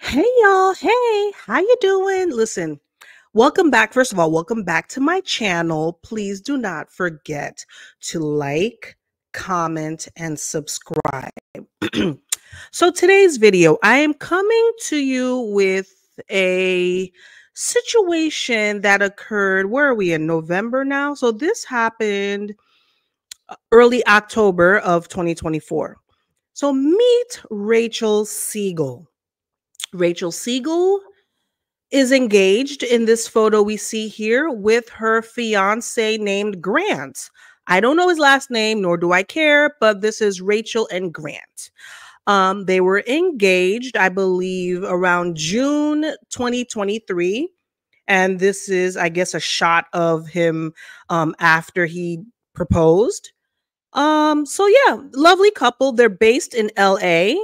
Hey y'all, hey, how you doing? Listen, welcome back. First of all, welcome back to my channel. Please do not forget to like, comment, and subscribe. So today's video, I am coming to you with a situation that occurred, where are we in November now? So this happened early October of 2024. So meet Rachel Siegel. Rachel Siegel is engaged in this photo we see here with her fiance named Grant. I don't know his last name, nor do I care, but this is Rachel and Grant. They were engaged, I believe, around June 2023. And this is, I guess, a shot of him after he proposed. So yeah, lovely couple. They're based in LA.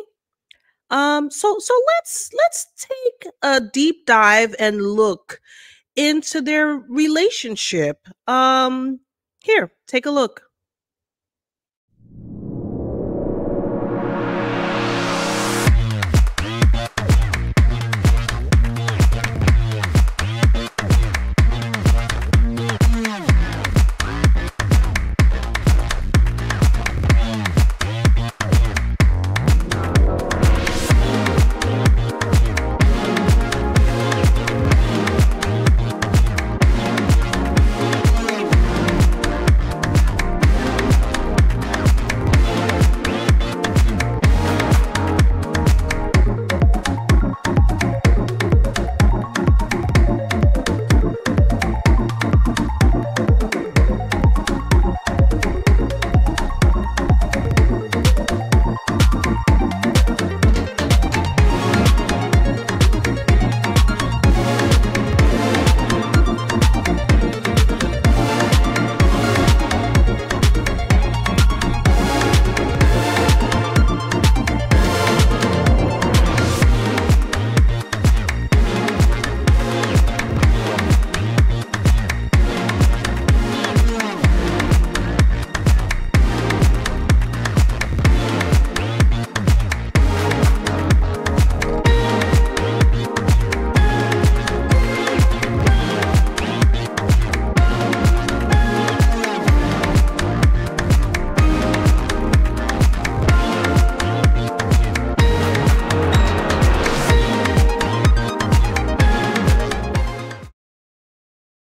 So let's take a deep dive and look into their relationship. Here, take a look.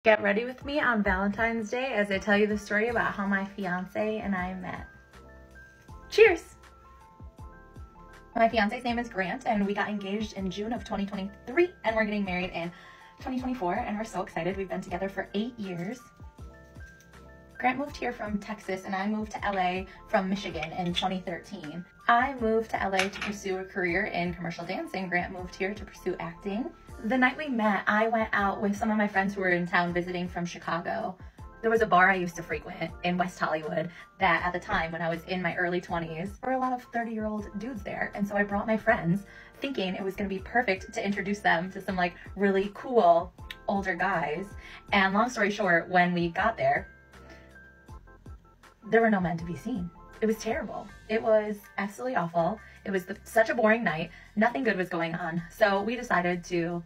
Get ready with me on Valentine's Day as I tell you the story about how my fiance and I met. Cheers! My fiance's name is Grant, and we got engaged in June of 2023, and we're getting married in 2024, and we're so excited. We've been together for 8 years. Grant moved here from Texas, and I moved to LA from Michigan in 2013. I moved to LA to pursue a career in commercial dancing. Grant moved here to pursue acting. The night we met, I went out with some of my friends who were in town visiting from Chicago. There was a bar I used to frequent in West Hollywood that at the time, when I was in my early 20s, there were a lot of 30-year-old dudes there. And so I brought my friends thinking it was gonna be perfect to introduce them to some like really cool older guys. And long story short, when we got there were no men to be seen. It was terrible. It was absolutely awful. It was such a boring night. Nothing good was going on. So we decided to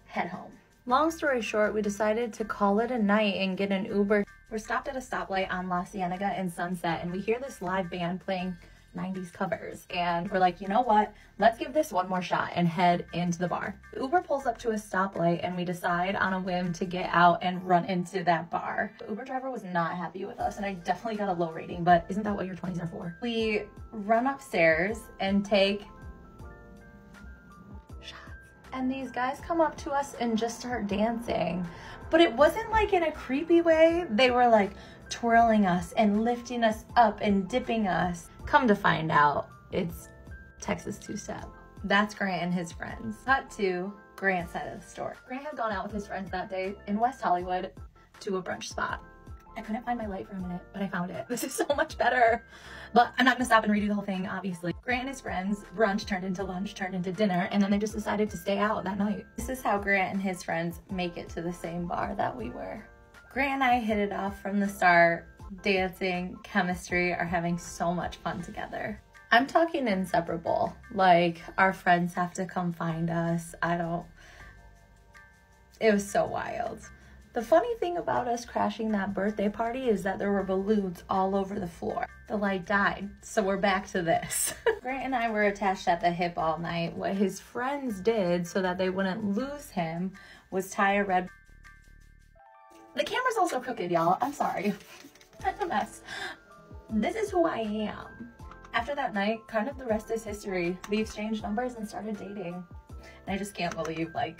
head home. Long story short, we decided to call it a night and get an Uber. We're stopped at a stoplight on La Cienega and Sunset, and we hear this live band playing 90s covers. And we're like, you know what? Let's give this one more shot and head into the bar. The Uber pulls up to a stoplight, and we decide on a whim to get out and run into that bar. The Uber driver was not happy with us, and I definitely got a low rating, but isn't that what your 20s are for? We run upstairs and take shots. And these guys come up to us and just start dancing. But it wasn't like in a creepy way. They were like twirling us and lifting us up and dipping us. Come to find out, it's Texas two-step. That's Grant and his friends. Cut to Grant's side of the story. Grant had gone out with his friends that day in West Hollywood to a brunch spot. I couldn't find my light for a minute, but I found it. This is so much better. But I'm not gonna stop and redo the whole thing, obviously. Grant and his friends, brunch turned into lunch, turned into dinner, and then they just decided to stay out that night. This is how Grant and his friends make it to the same bar that we were. Grant and I hit it off from the start, dancing, chemistry, are having so much fun together. I'm talking inseparable. Like, our friends have to come find us. It was so wild. The funny thing about us crashing that birthday party is that there were balloons all over the floor. The light died, so we're back to this. Grant and I were attached at the hip all night. What his friends did so that they wouldn't lose him was tie a red... The camera's also crooked, y'all. I'm sorry. I'm a mess. This is who I am. After that night, kind of the rest is history. We exchanged numbers and started dating. And I just can't believe, I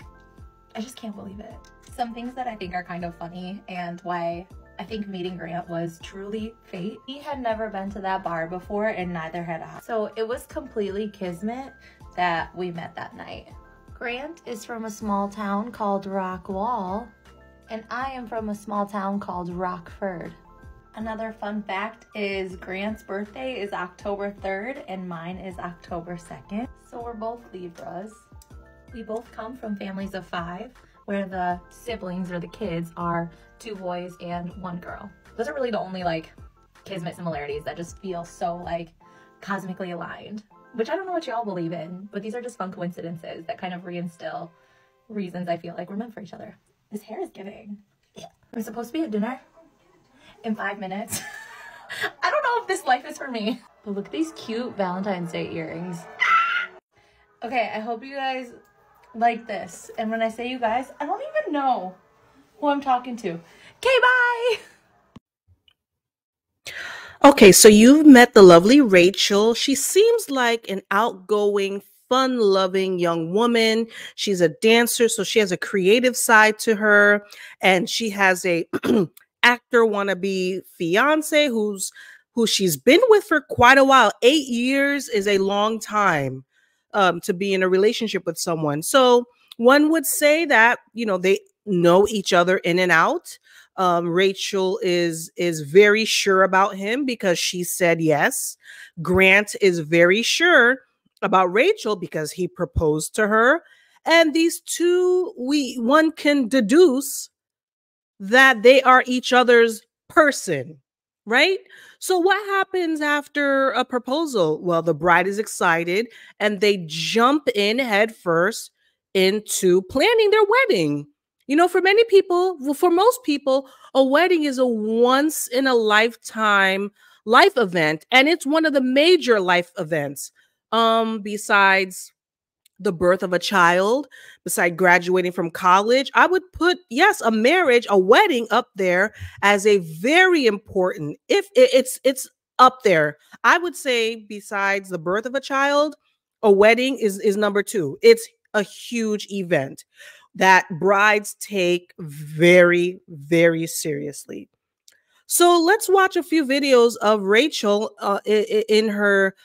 just can't believe it. Some things that I think are kind of funny and why I think meeting Grant was truly fate. He had never been to that bar before and neither had I. So it was completely kismet that we met that night. Grant is from a small town called Rockwall, and I am from a small town called Rockford. Another fun fact is Grant's birthday is October 3rd and mine is October 2nd. So we're both Libras. We both come from families of 5, where the siblings or the kids are 2 boys and 1 girl. Those are really the only kismet similarities that just feel so cosmically aligned, which I don't know what y'all believe in, but these are just fun coincidences that kind of reinstill reasons I feel like we're meant for each other. This hair is giving. Yeah. We're supposed to be at dinner in 5 minutes. I don't know if this life is for me. But look at these cute Valentine's Day earrings. Okay, I hope you guys like this. And when I say you guys, I don't even know who I'm talking to. Okay, bye! Okay, so you've met the lovely Rachel. She seems like an outgoing, fun-loving young woman. She's a dancer, so she has a creative side to her. And she has a actor wannabe fiance who she's been with for quite a while. 8 years is a long time to be in a relationship with someone. So one would say that, they know each other in and out. Rachel is very sure about him because she said yes. Grant is very sure about Rachel because he proposed to her. And these two, one can deduce that they are each other's person, right? So what happens after a proposal? Well, the bride is excited and they jump in head first into planning their wedding. For many people, for most people, a wedding is a once in a lifetime life event. And it's one of the major life events, besides the birth of a child, beside graduating from college. I would put, yes, a marriage, a wedding up there as a very important, if it's up there. I would say besides the birth of a child, a wedding is number 2. It's a huge event that brides take very, very seriously. So let's watch a few videos of Rachel in her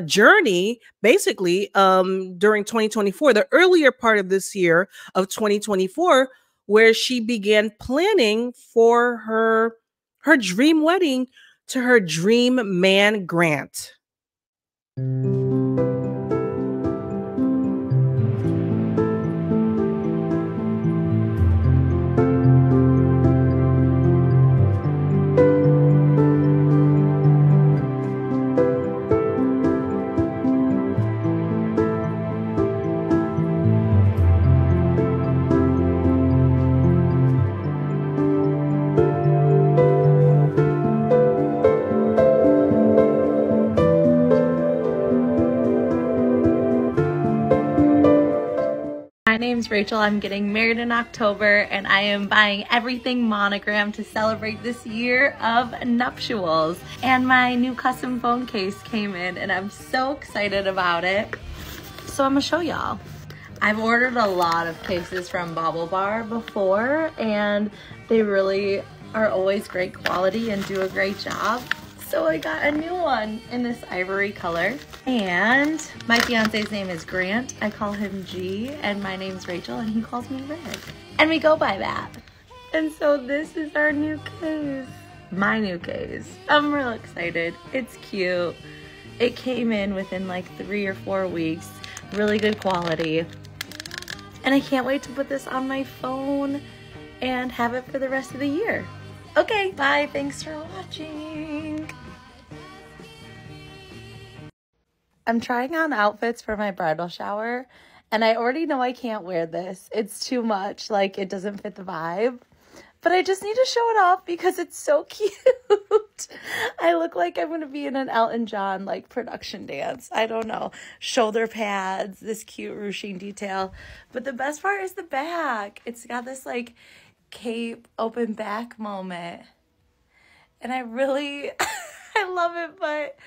journey, basically during 2024, the earlier part of this year of 2024, where she began planning for her dream wedding to her dream man, Grant. My name's Rachel. I'm getting married in October and I am buying everything monogram to celebrate this year of nuptials. And my new custom phone case came in and I'm so excited about it. So I'm gonna show y'all. I've ordered a lot of cases from Bobble Bar before and they really are always great quality and do a great job. So I got a new one in this ivory color. And my fiance's name is Grant. I call him G, and my name's Rachel, and he calls me Red. And we go by that. And so this is our new case. My new case. I'm real excited. It's cute. It came in within like 3 or 4 weeks. Really good quality. And I can't wait to put this on my phone and have it for the rest of the year. Okay, bye. Thanks for watching. I'm trying on outfits for my bridal shower, and I already know I can't wear this. It's too much. Like, it doesn't fit the vibe. But I just need to show it off because it's so cute. I look like I'm going to be in an Elton John, like, production dance. I don't know. Shoulder pads, this cute ruching detail. But the best part is the back. It's got this, like, cape open back moment. And I really... I love it, but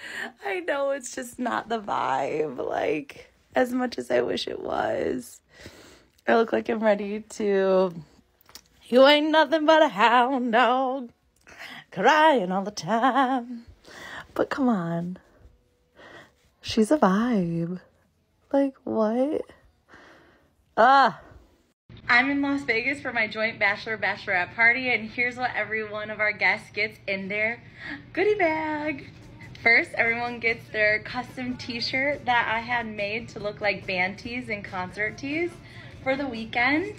I know it's just not the vibe, like, as much as I wish it was. I look like I'm ready to... You ain't nothing but a hound dog, crying all the time. But come on. She's a vibe. Like, what? I'm in Las Vegas for my joint bachelorette party, and here's what every one of our guests gets in their goodie bag. First, everyone gets their custom t-shirt that I had made to look like band tees and concert tees for the weekend.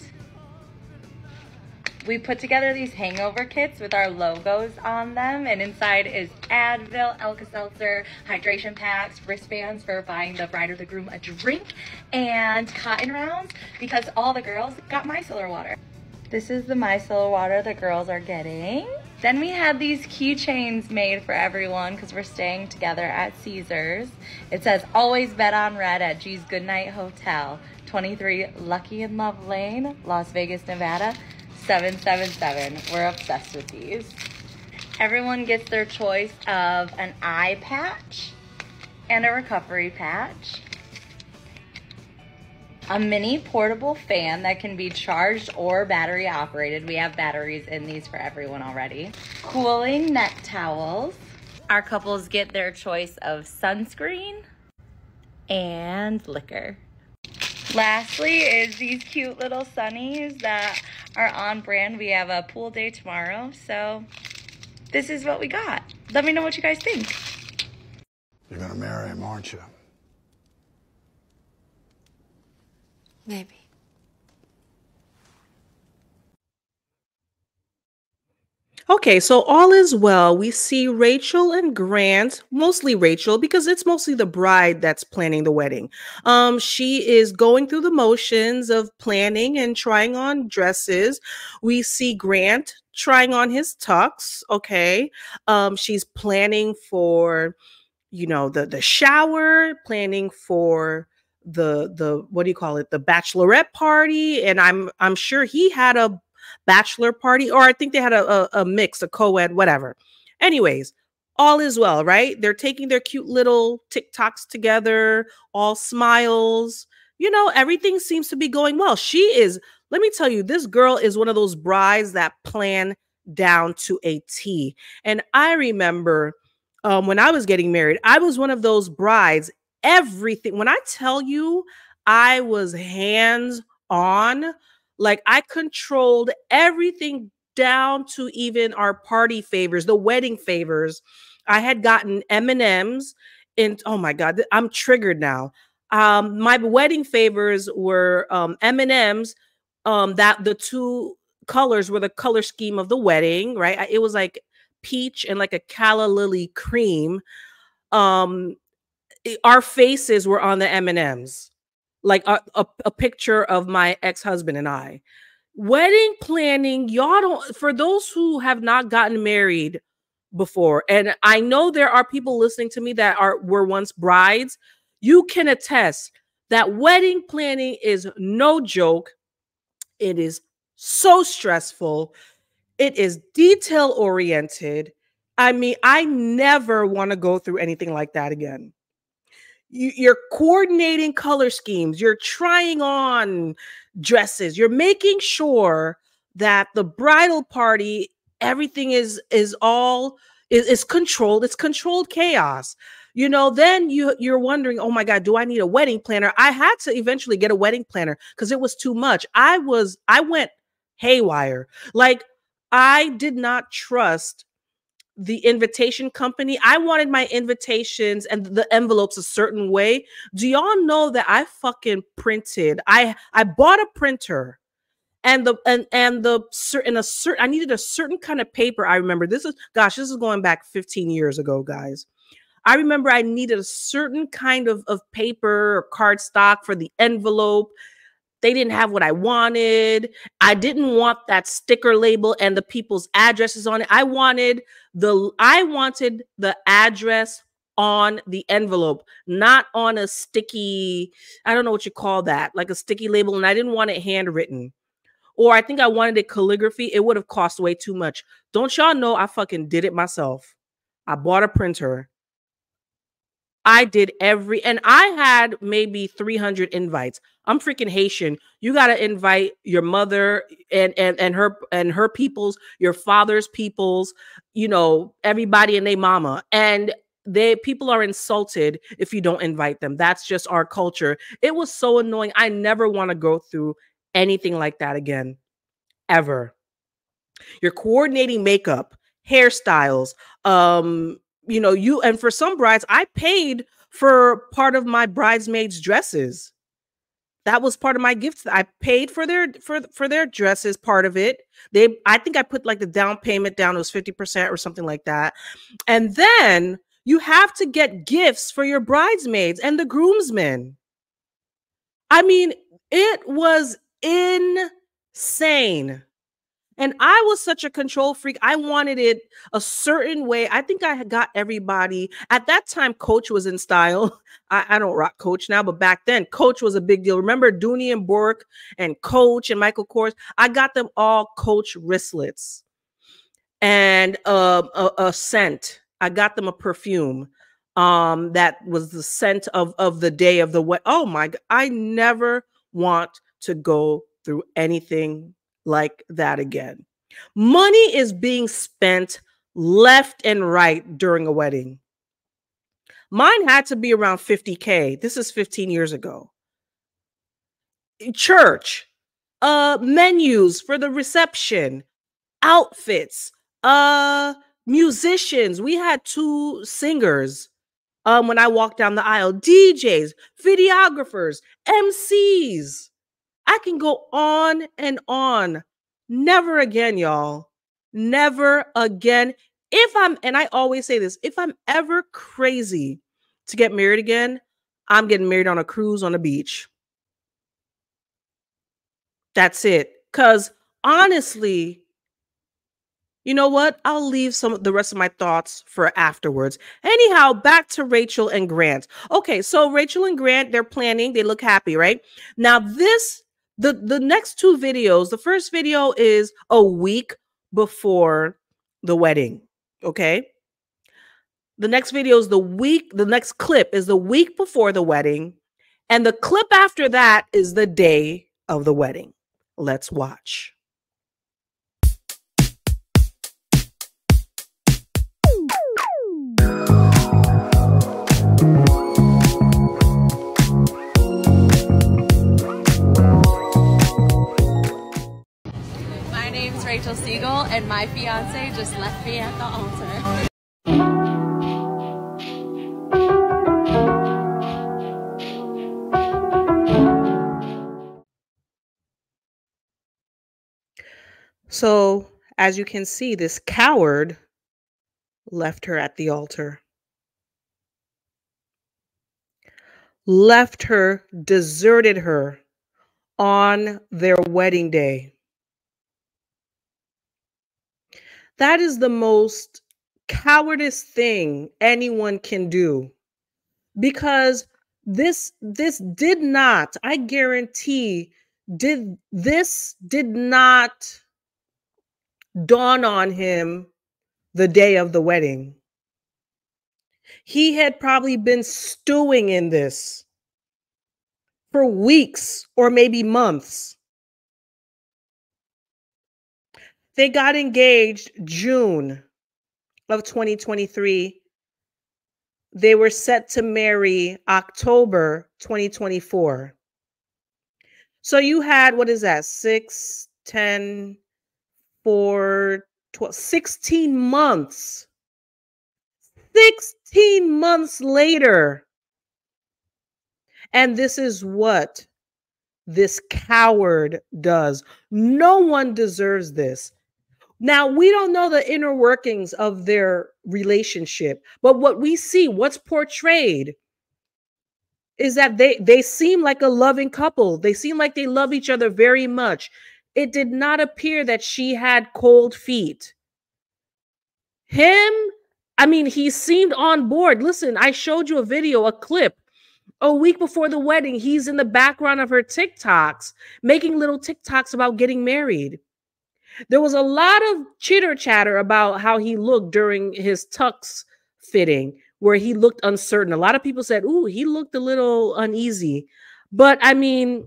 We put together these hangover kits with our logos on them, and inside is Advil, Alka-Seltzer, hydration packs, wristbands for buying the bride or the groom a drink, and cotton rounds because all the girls got micellar water. This is the micellar water the girls are getting. Then we had these keychains made for everyone because we're staying together at Caesars. It says, always bet on red at G's Goodnight Hotel, 23 Lucky and Love Lane, Las Vegas, Nevada, 777. We're obsessed with these. Everyone gets their choice of an eye patch and a recovery patch, a mini portable fan that can be charged or battery operated. We have batteries in these for everyone already. Cooling neck towels. Our couples get their choice of sunscreen and liquor. Lastly is these cute little sunnies that are on brand. We have a pool day tomorrow, so this is what we got. Let me know what you guys think. You're gonna marry him, aren't you? Maybe. Okay, so all is well. We see Rachel and Grant, mostly Rachel, because it's mostly the bride that's planning the wedding. She is going through the motions of planning and trying on dresses. We see Grant trying on his tux. Okay. She's planning for, you know, the shower, planning for the what do you call it, the bachelorette party, and I'm sure he had a bachelor party, or I think they had a mix, a co-ed, whatever. Anyways, all is well, right? They're taking their cute little TikToks together, all smiles. You know, everything seems to be going well. She is, let me tell you, this girl is one of those brides that plan down to a T. And I remember when I was getting married, I was one of those brides. Everything, when I tell you I was hands on, like I controlled everything down to even our party favors, the wedding favors. I had gotten M&Ms, and oh my God, I'm triggered now. My wedding favors were M&Ms. That the two colors were the color scheme of the wedding, right? It was like peach and like a calla lily cream. Our faces were on the M&Ms, like a picture of my ex-husband and I. Wedding planning, y'all don't, for those who have not gotten married before, and I know there are people listening to me that were once brides, you can attest that wedding planning is no joke. It is so stressful. It is detail oriented. I mean, I never want to go through anything like that again. You're coordinating color schemes, you're trying on dresses, you're making sure that the bridal party, everything is controlled. It's controlled chaos. You know, then you're wondering, oh my God, do I need a wedding planner? I had to eventually get a wedding planner because it was too much. I went haywire. Like, I did not trust the invitation company. I wanted my invitations and the envelopes a certain way. Do y'all know that I fucking printed? I bought a printer, and I needed a certain kind of paper. I remember this is going back 15 years ago, guys. I remember I needed a certain kind of paper or cardstock for the envelope. They didn't have what I wanted. I didn't want that sticker label and the people's addresses on it. I wanted the address on the envelope, not on a sticky, I don't know what you call that, like a sticky label. And I didn't want it handwritten. Or I think I wanted it calligraphy. It would have cost way too much. Don't y'all know I fucking did it myself? I bought a printer. I did and I had maybe 300 invites. I'm freaking Haitian. You got to invite your mother and her peoples, your father's peoples, you know, everybody and their mama. And people are insulted if you don't invite them. That's just our culture. It was so annoying. I never want to go through anything like that again, ever. You're coordinating makeup, hairstyles, you know, and for some brides, I paid for part of my bridesmaids' dresses. That was part of my gifts. I paid for their dresses, part of it. I think I put like the down payment down, it was 50% or something like that. And then you have to get gifts for your bridesmaids and the groomsmen. I mean, it was insane. And I was such a control freak. I wanted it a certain way. I think I had got everybody. At that time, Coach was in style. I don't rock Coach now, but back then, Coach was a big deal. Remember Dooney and Bork and Coach and Michael Kors? I got them all Coach wristlets and a scent. I got them a perfume that was the scent of the day of the wedding. Oh my God. I never want to go through anything like that again. Money is being spent left and right during a wedding. Mine had to be around 50K. This is 15 years ago. Church, menus for the reception, outfits, musicians. We had 2 singers when I walked down the aisle, DJs, videographers, MCs. I can go on and on. Never again, y'all. Never again. And I always say this, if I'm ever crazy to get married again, I'm getting married on a cruise on a beach. That's it. Because honestly, you know what? I'll leave the rest of my thoughts for afterwards. Anyhow, back to Rachel and Grant. Okay, so Rachel and Grant, they're planning. They look happy, right? Now the next 2 videos, the first video is a week before the wedding, okay? The next video is the next clip is the week before the wedding. And the clip after that is the day of the wedding. Let's watch. My name's Rachel Siegel, and my fiance just left me at the altar. So, as you can see, this coward left her at the altar. Left her, deserted her on their wedding day. That is the most cowardice thing anyone can do, because this did not, I guarantee, this did not dawn on him the day of the wedding. He had probably been stewing in this for weeks or maybe months. They got engaged June of 2023. They were set to marry October 2024. So you had, what is that? 6, 10, 4, 12, 16 months. 16 months later. And this is what this coward does. No one deserves this. Now, we don't know the inner workings of their relationship, but what we see, what's portrayed, is that they seem like a loving couple. They seem like they love each other very much. It did not appear that she had cold feet. Him, I mean, he seemed on board. Listen, I showed you a video, a clip. A week before the wedding, he's in the background of her TikToks, making little TikToks about getting married. There was a lot of chitter chatter about how he looked during his tux fitting, where he looked uncertain. A lot of people said, ooh, he looked a little uneasy. But I mean,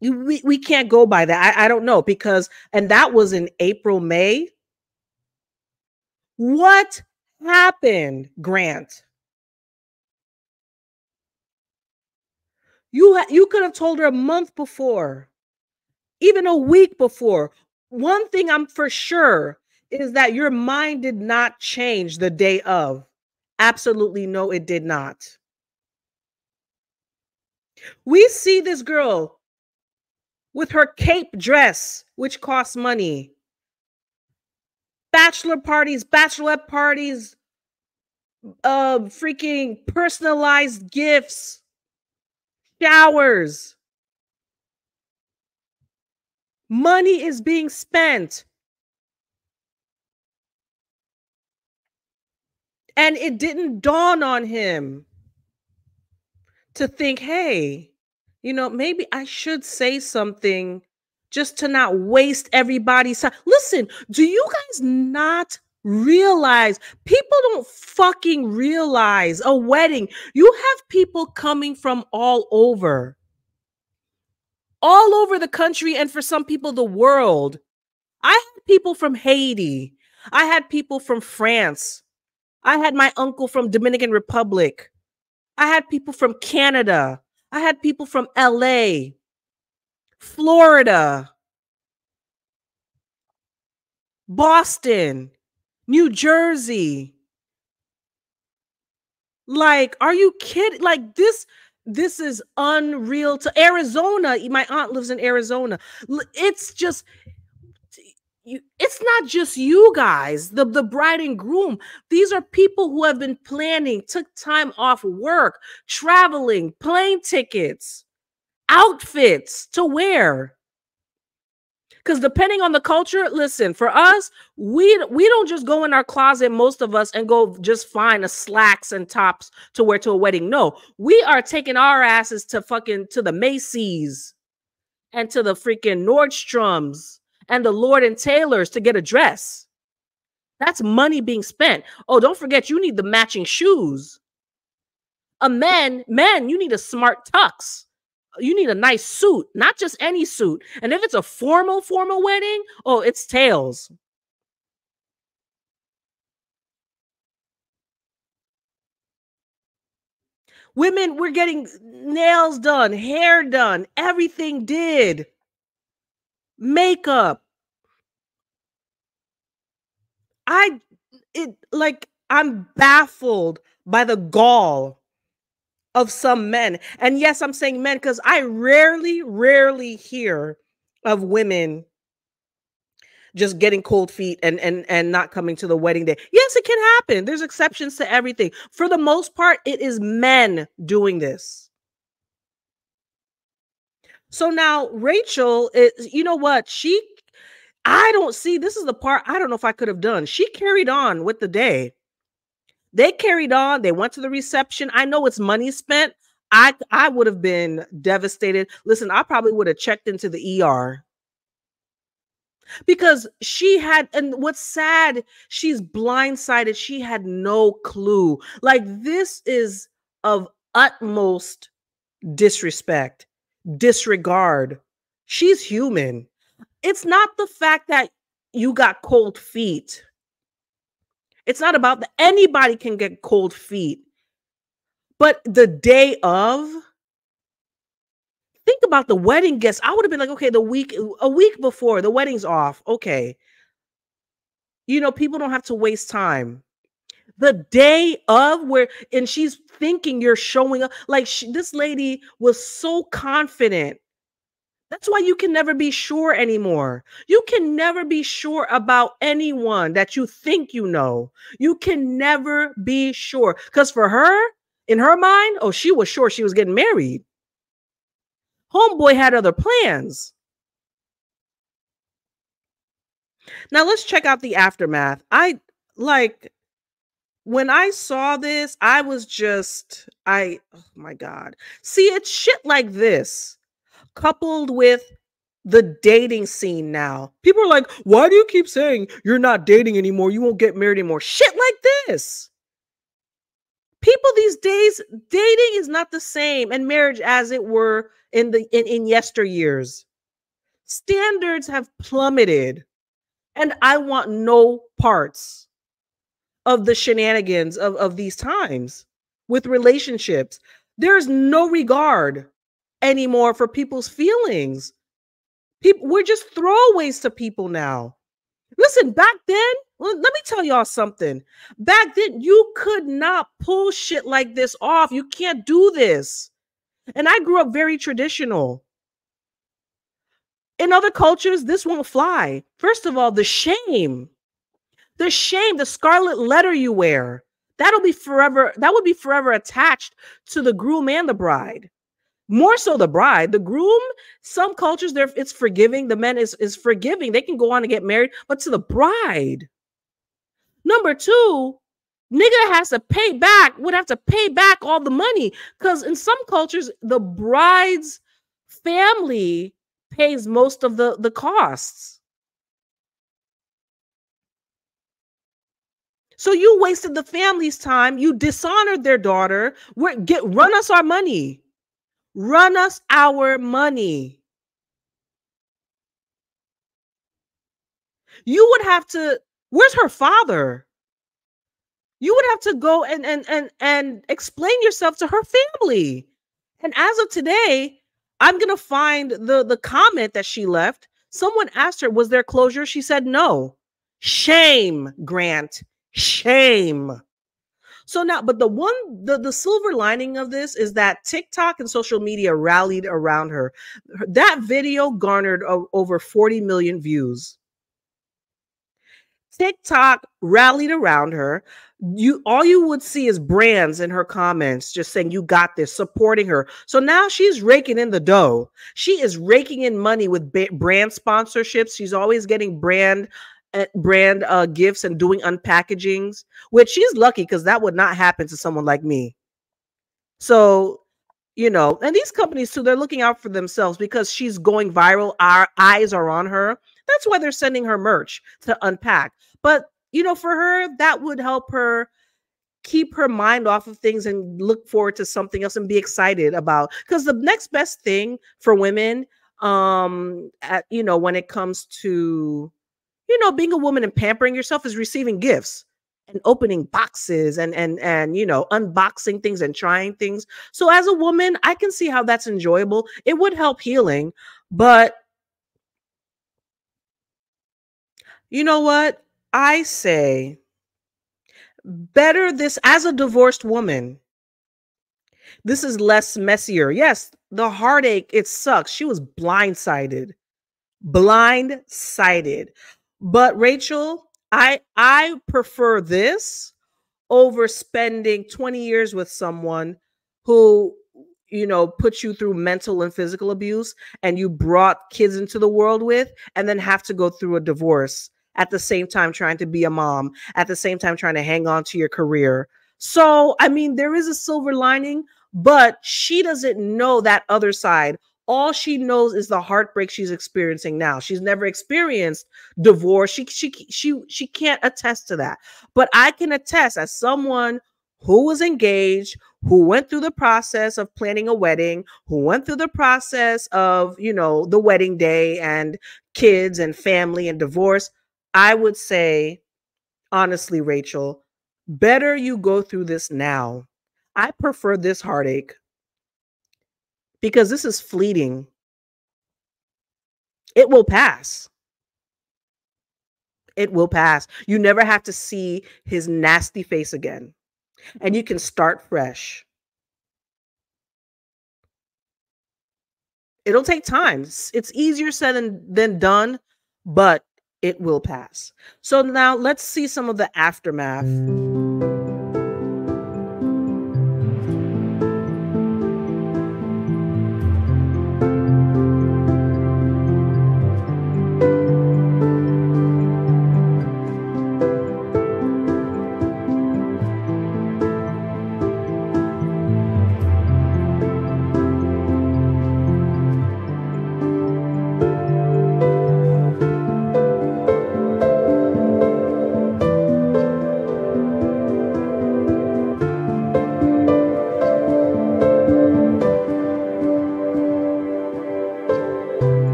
we can't go by that. I don't know, because, and that was in April, May. What happened, Grant? You could have told her a month before, even a week before. One thing I'm for sure is that your mind did not change the day of. Absolutely no, it did not. We see this girl with her cape dress, which costs money. Bachelor parties, bachelorette parties, freaking personalized gifts, showers. Money is being spent. And it didn't dawn on him to think, hey, you know, maybe I should say something just to not waste everybody's time. Listen, do you guys not realize, people don't fucking realize a wedding, you have people coming from all over the country, and for some people, the world. I had people from Haiti. I had people from France. I had my uncle from Dominican Republic. I had people from Canada. I had people from LA, Florida, Boston, New Jersey. Like, are you kidding? Like, this is unreal. To Arizona, my aunt lives in Arizona. It's just, it's not just you guys, the bride and groom. These are people who have been planning, took time off work, traveling, plane tickets, outfits to wear. Because depending on the culture, listen, for us, we don't just go in our closet, most of us, and go just find a slacks and tops to wear to a wedding. No, we are taking our asses to the Macy's and to the freaking Nordstroms and the Lord and Taylor's to get a dress. That's money being spent. Oh, don't forget, you need the matching shoes. Men, you need a smart tux. You need a nice suit, not just any suit. And if it's a formal wedding, oh, it's tails. Women, we're getting nails done, hair done, everything did. Makeup. I'm baffled by the gall of some men. And yes, I'm saying men because I rarely hear of women just getting cold feet and not coming to the wedding day. Yes, it can happen. There's exceptions to everything. For the most part, it is men doing this. So now Rachel is, you know what? I don't see, this is the part I don't know if I could have done. She carried on with the day. They carried on. They went to the reception. I know it's money spent. I would have been devastated. Listen, I probably would have checked into the ER. Because she had, and what's sad, she's blindsided. She had no clue. Like, this is of utmost disrespect, disregard. She's human. It's not the fact that you got cold feet. It's not about that. Anybody can get cold feet. But the day of, think about the wedding guests. I would have been like, okay, a week before, the wedding's off. Okay. You know, people don't have to waste time. The day of, and she's thinking you're showing up. Like, this lady was so confident That's why you can never be sure anymore. You can never be sure about anyone that you think you know. You can never be sure. Because for her, in her mind, oh, she was sure she was getting married. Homeboy had other plans. Now let's check out the aftermath. When I saw this, I was just, oh my God. See, it's shit like this coupled with the dating scene now. People are like, why do you keep saying you're not dating anymore? You won't get married anymore. Shit like this. People these days, dating is not the same and marriage as it were in yesteryears. Standards have plummeted, and I want no parts of the shenanigans of these times with relationships. There's no regard anymore for people's feelings. We're just throwaways to people now. Listen, back then, let me tell y'all something. Back then, you could not pull shit like this off. You can't do this. And I grew up very traditional. In other cultures, this won't fly. First of all, the shame, the scarlet letter you wear, that would be forever attached to the groom and the bride. More so the bride. The groom, some cultures, it's forgiving. The man is forgiving. They can go on and get married. But to the bride, number two, nigga would have to pay back all the money. Because in some cultures, the bride's family pays most of the costs. So you wasted the family's time. You dishonored their daughter. Run us our money. Run us our money. You would have to, where's her father? You would have to go and explain yourself to her family. And as of today, I'm going to find the comment that she left. Someone asked her, was there closure? She said no. Shame, Grant. Shame. So now, but the silver lining of this is that TikTok and social media rallied around her. That video garnered over 40 million views. TikTok rallied around her. All you would see is brands in her comments just saying, you got this, supporting her. So now she's raking in the dough. She is raking in money with brand sponsorships. She's always getting brand gifts and doing unpackagings, which she's lucky because that would not happen to someone like me. So, and these companies too, they're looking out for themselves because she's going viral. Our eyes are on her. That's why they're sending her merch to unpack. But, for her, that would help her keep her mind off of things and look forward to something else and be excited about. Because the next best thing for women, when it comes to being a woman and pampering yourself is receiving gifts and opening boxes and unboxing things and trying things. So as a woman, I can see how that's enjoyable. It would help healing, but you know what? I say better this as a divorced woman. This is less messier. Yes, the heartache, it sucks. She was blindsided. But Rachel, I prefer this over spending 20 years with someone who, put you through mental and physical abuse and you brought kids into the world with, and then have to go through a divorce at the same time trying to be a mom, at the same time trying to hang on to your career. So, I mean, there is a silver lining, but she doesn't know that other side. All she knows is the heartbreak she's experiencing now. She's never experienced divorce. She can't attest to that. But I can attest, as someone who was engaged, who went through the process of planning a wedding, who went through the process of, the wedding day and kids and family and divorce, I would say, honestly, Rachel, better you go through this now. I prefer this heartache because this is fleeting. It will pass. It will pass. You never have to see his nasty face again. And you can start fresh. It'll take time. It's easier said than done, but it will pass. So now let's see some of the aftermath.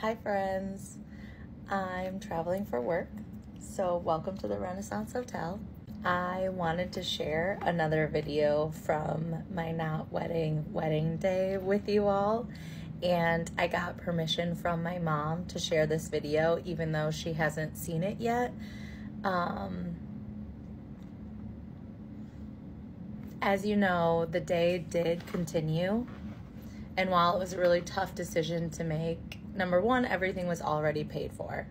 Hi friends, I'm traveling for work, so welcome to the Renaissance Hotel. I wanted to share another video from my not wedding day with you all, and I got permission from my mom to share this video even though she hasn't seen it yet. As you know, the day did continue, and while it was a really tough decision to make, number one, everything was already paid for.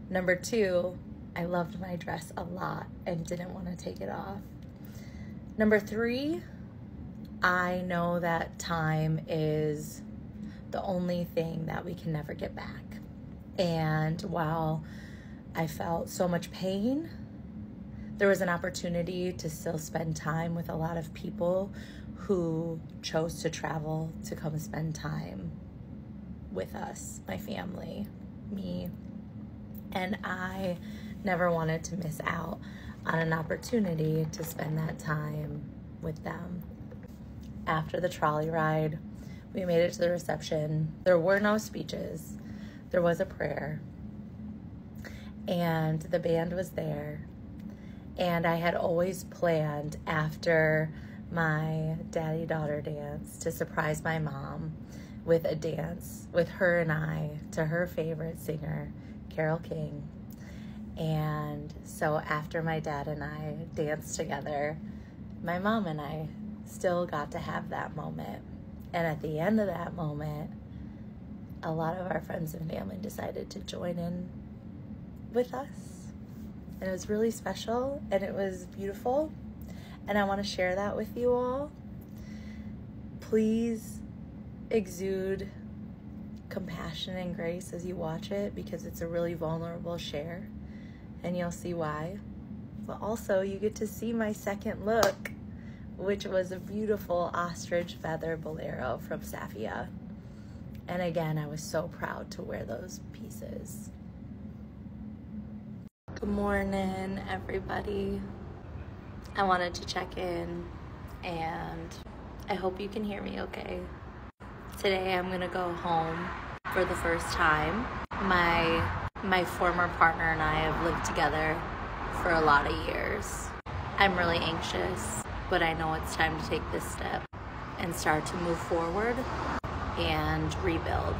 Number two, I loved my dress a lot and didn't want to take it off. Number three, I know that time is the only thing that we can never get back. And while I felt so much pain, there was an opportunity to still spend time with a lot of people who chose to travel to come spend time with us, my family, me, and I never wanted to miss out on an opportunity to spend that time with them. After the trolley ride, we made it to the reception. There were no speeches. There was a prayer, and the band was there. And I had always planned after my daddy-daughter dance to surprise my mom with a dance with her and I to her favorite singer, Carole King. And so after my dad and I danced together, my mom and I still got to have that moment. And at the end of that moment, a lot of our friends and family decided to join in with us. And it was really special and it was beautiful. And I want to share that with you all. Please exude compassion and grace as you watch it, because it's a really vulnerable share and you'll see why. But also you get to see my second look, which was a beautiful ostrich feather bolero from Safia. And again, I was so proud to wear those pieces. Good morning, everybody. I wanted to check in and I hope you can hear me okay. Today I'm gonna go home for the first time. My former partner and I have lived together for a lot of years. I'm really anxious, but I know it's time to take this step and start to move forward and rebuild.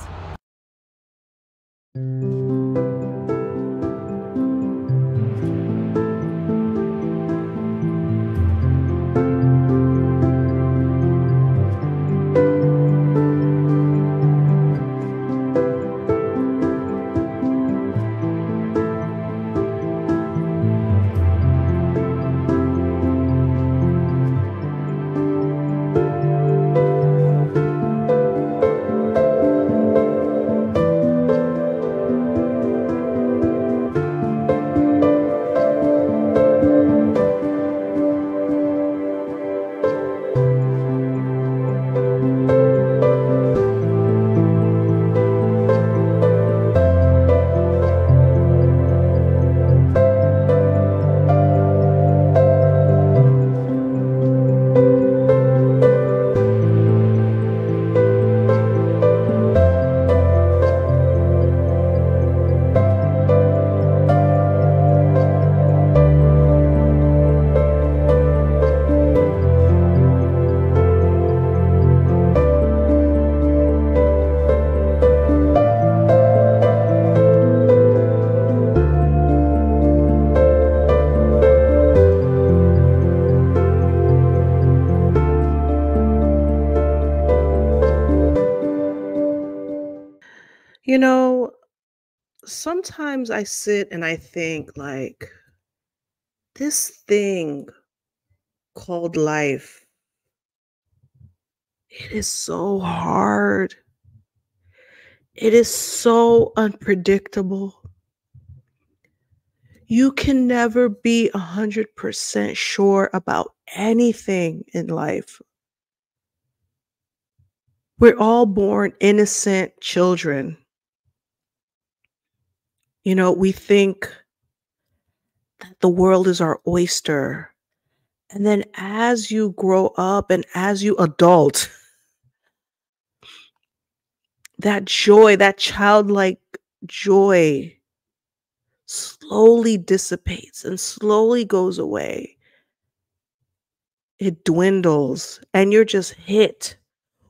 You know, sometimes I sit and I think, like, this thing called life, it is so hard. It is so unpredictable. You can never be 100% sure about anything in life. We're all born innocent children. You know, we think that the world is our oyster. And then as you grow up and as you adult, that joy, that childlike joy slowly dissipates and slowly goes away. It dwindles and you're just hit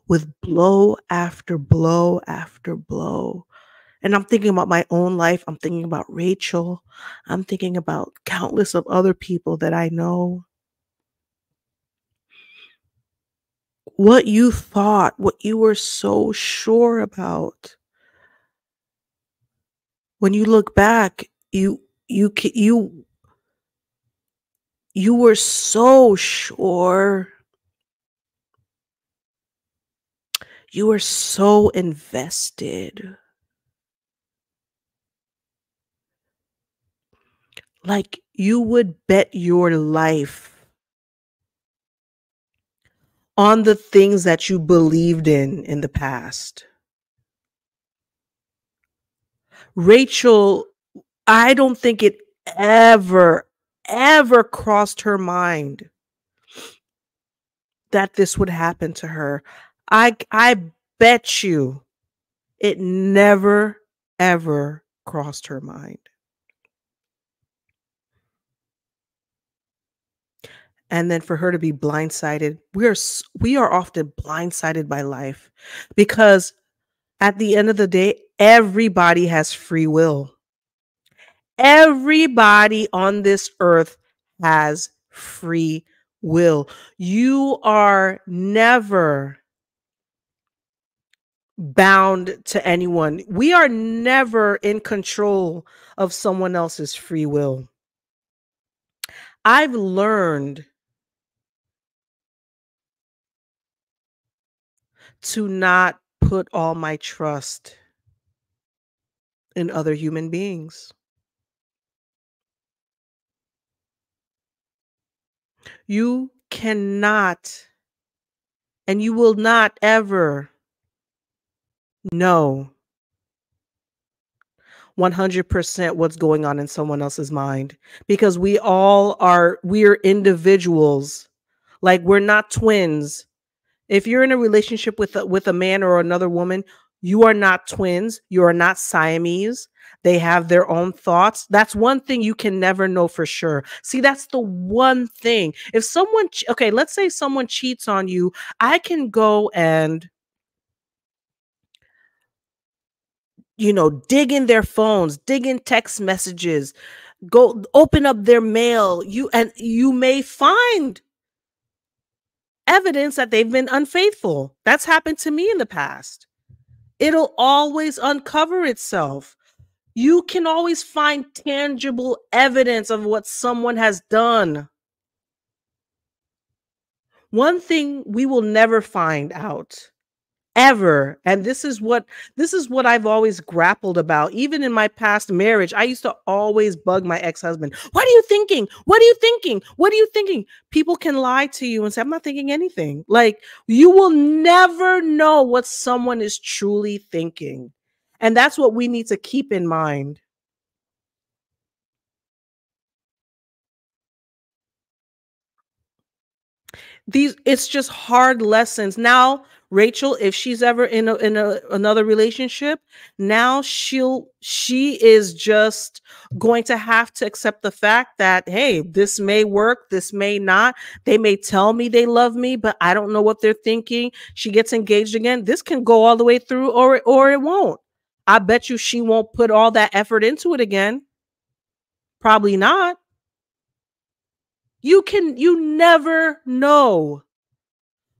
with blow after blow after blow. And I'm thinking about my own life. I'm thinking about Rachel. I'm thinking about countless of other people that I know. What you thought, what you were so sure about. When you look back, you were so sure. You were so invested. Like you would bet your life on the things that you believed in the past. Rachel, I don't think it ever crossed her mind that this would happen to her. I bet you it never, ever crossed her mind. And then for her to be blindsided, we are often blindsided by life because at the end of the day, everybody has free will. Everybody on this earth has free will. You are never bound to anyone. We are never in control of someone else's free will. I've learned to not put all my trust in other human beings. You cannot and you will not ever know 100% what's going on in someone else's mind, because we're individuals. Like, we're not twins. If you're in a relationship with a man or another woman, you are not twins. You are not Siamese. They have their own thoughts. That's one thing you can never know for sure. See, that's the one thing. If okay, let's say someone cheats on you, I can go and, dig in their phones, dig in text messages, go open up their mail. You may find evidence that they've been unfaithful. That's happened to me in the past. It'll always uncover itself. You can always find tangible evidence of what someone has done. One thing we will never find out, ever, and this is what I've always grappled about. Even in my past marriage, I used to always bug my ex-husband. What are you thinking? What are you thinking? What are you thinking? People can lie to you and say, I'm not thinking anything. Like, you will never know what someone is truly thinking. And that's what we need to keep in mind. It's just hard lessons. Now, Rachel, if she's ever in another relationship, now she is just going to have to accept the fact that, hey, this may work, this may not. They may tell me they love me, but I don't know what they're thinking. She gets engaged again. This can go all the way through, or it won't. I bet you she won't put all that effort into it again. Probably not. You never know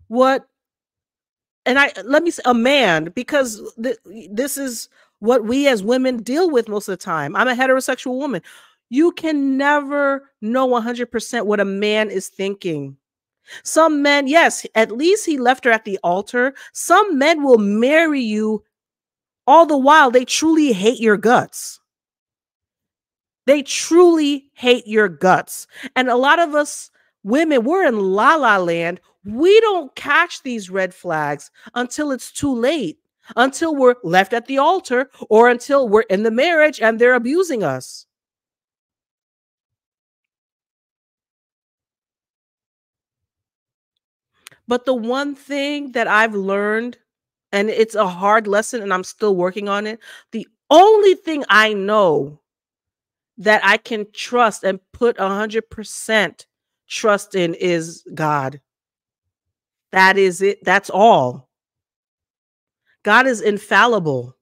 what. And let me say a man, because this is what we as women deal with most of the time. I'm a heterosexual woman. You can never know 100% what a man is thinking. Some men, yes, at least he left her at the altar. Some men will marry you all the while they truly hate your guts. They truly hate your guts. And a lot of us women, we're in la la land. We don't catch these red flags until it's too late, until we're left at the altar, or until we're in the marriage and they're abusing us. But the one thing that I've learned, and it's a hard lesson and I'm still working on it, the only thing I know that I can trust and put 100% trust in is God. That is it. That's all. God is infallible.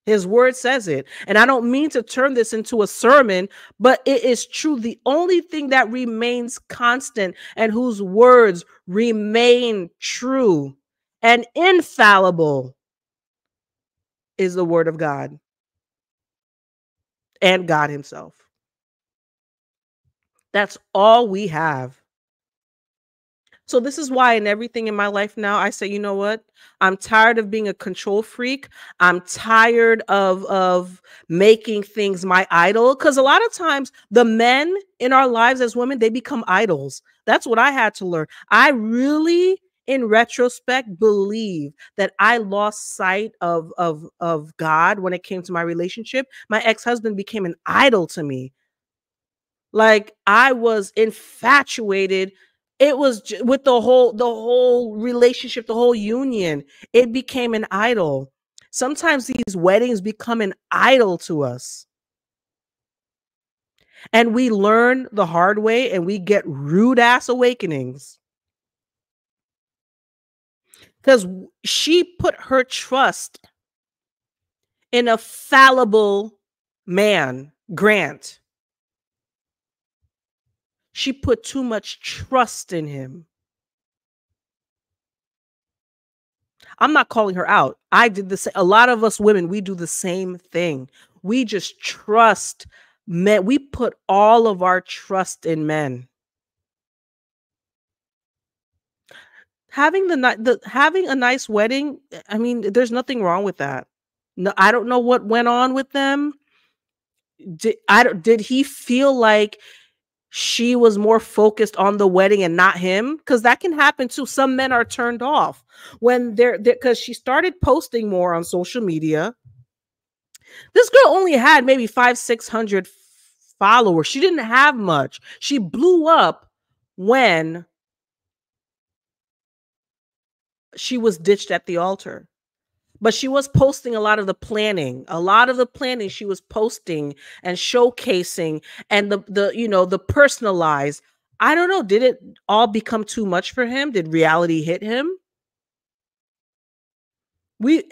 His word says it. And I don't mean to turn this into a sermon, but it is true. The only thing that remains constant and whose words remain true and infallible is the word of God and God himself. That's all we have. So this is why in everything in my life now, I say, you know what? I'm tired of being a control freak. I'm tired of making things my idol. Because a lot of times the men in our lives as women, they become idols. That's what I had to learn. I really, in retrospect, believe that I lost sight of God when it came to my relationship. My ex-husband became an idol to me. Like, I was infatuated. It was with the whole relationship, the whole union. It became an idol. Sometimes these weddings become an idol to us. And we learn the hard way and we get rude ass awakenings. Because she put her trust in a fallible man, Grant. She put too much trust in him. I'm not calling her out. I did the same. A lot of us women, we do the same thing. We just trust men. We put all of our trust in men. Having having a nice wedding, I mean, there's nothing wrong with that. No, I don't know what went on with them. Did he feel like she was more focused on the wedding and not him? Because that can happen too. Some men are turned off when they're because she started posting more on social media. This girl only had maybe 500-600 followers. She didn't have much. She blew up when she was ditched at the altar. But she was posting a lot of the planning. A lot of the planning she was posting and showcasing, and the personalized. I don't know. Did it all become too much for him? Did reality hit him?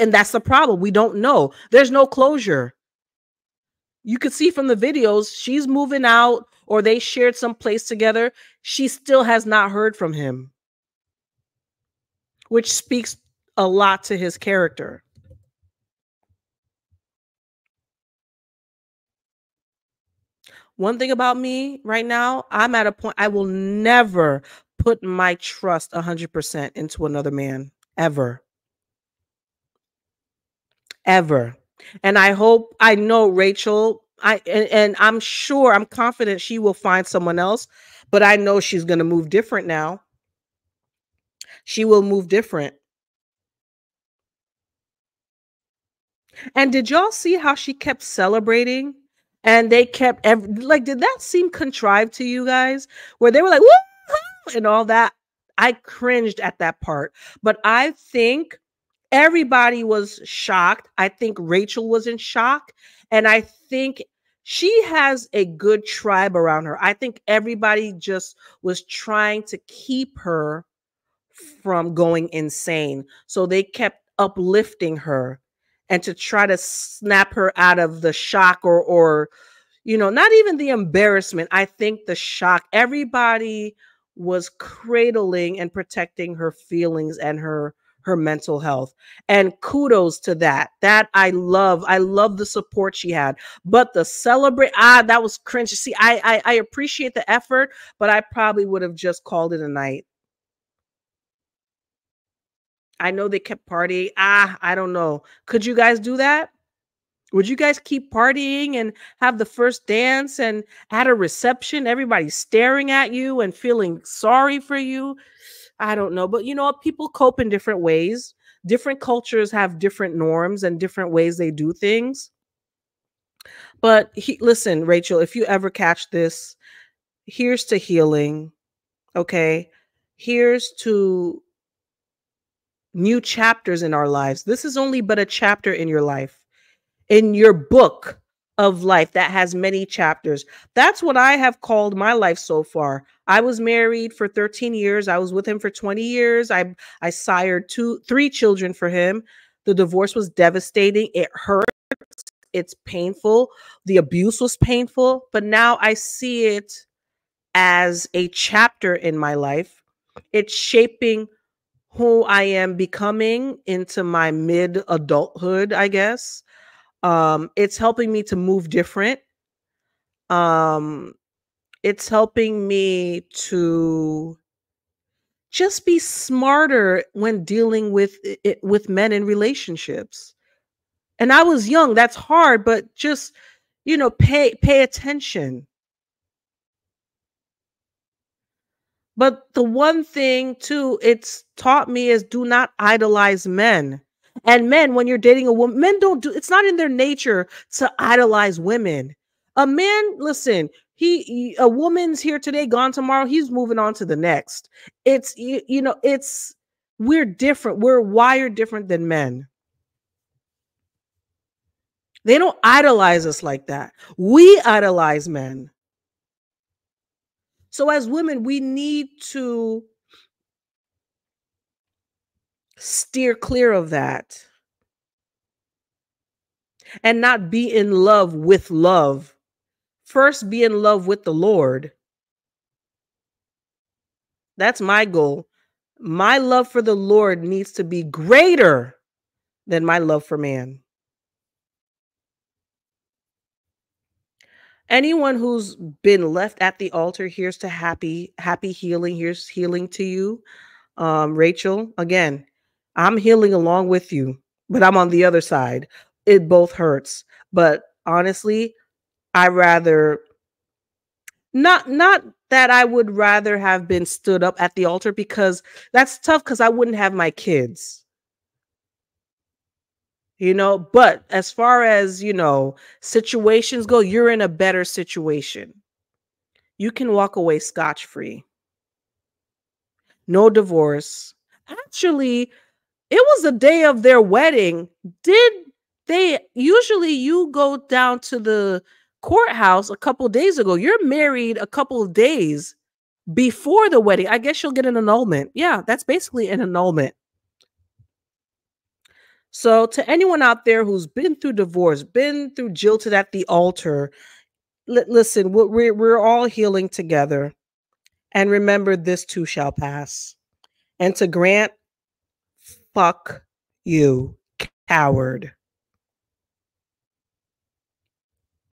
And that's the problem. We don't know. There's no closure. You could see from the videos, she's moving out or they shared some place together. She still has not heard from him, which speaks a lot to his character. One thing about me right now, I'm at a point I will never put my trust 100% into another man, ever. Ever. And I know Rachel, and I'm sure, I'm confident she will find someone else, but I know she's going to move different now. She will move different. And did y'all see how she kept celebrating? And they kept like, did that seem contrived to you guys? Where they were like, woo, and all that. I cringed at that part. But I think everybody was shocked. I think Rachel was in shock. And I think she has a good tribe around her. I think everybody just was trying to keep her from going insane. So they kept uplifting her and to try to snap her out of the shock or not even the embarrassment. I think the shock. Everybody was cradling and protecting her feelings and her mental health. And kudos to that. That I love. I love the support she had. But the celebrate, that was cringe. See, I appreciate the effort, but I probably would have just called it a night. I know they kept partying. I don't know. Could you guys do that? Would you guys keep partying and have the first dance and at a reception, everybody staring at you and feeling sorry for you? I don't know. But people cope in different ways. Different cultures have different norms and different ways they do things. But listen, Rachel, if you ever catch this, here's to healing. Okay. Here's to new chapters in our lives. This is only but a chapter in your life, in your book of life that has many chapters. That's what I have called my life so far. I was married for 13 years. I was with him for 20 years. I sired 3 children for him. The divorce was devastating. It hurt. It's painful. The abuse was painful, but now I see it as a chapter in my life. It's shaping who I am becoming into my mid adulthood, I guess. It's helping me to move different. It's helping me to just be smarter when dealing with with men in relationships. And I was young, that's hard, but just pay attention. But the one thing too, it's taught me is do not idolize men. And men, when you're dating a woman, men don't do it's not in their nature to idolize women. A man, listen, a woman's here today, gone tomorrow, he's moving on to the next. It's it's we're different. We're wired different than men. They don't idolize us like that. We idolize men. So as women, we need to steer clear of that and not be in love with love. First, be in love with the Lord. That's my goal. My love for the Lord needs to be greater than my love for man. Anyone who's been left at the altar, here's to happy healing. Here's healing to you. Rachel, again, I'm healing along with you, but I'm on the other side. It both hurts. But honestly, I rather not that I would rather have been stood up at the altar, because that's tough, because I wouldn't have my kids. But as far as, situations go, you're in a better situation. You can walk away scotch-free. No divorce. Actually, it was the day of their wedding. Usually you go down to the courthouse a couple days ago. You're married a couple of days before the wedding. I guess you'll get an annulment. Yeah, that's basically an annulment. So to anyone out there who's been through divorce, been through jilted at the altar, listen, we're all healing together. And remember, this too shall pass. And to Grant, fuck you, coward.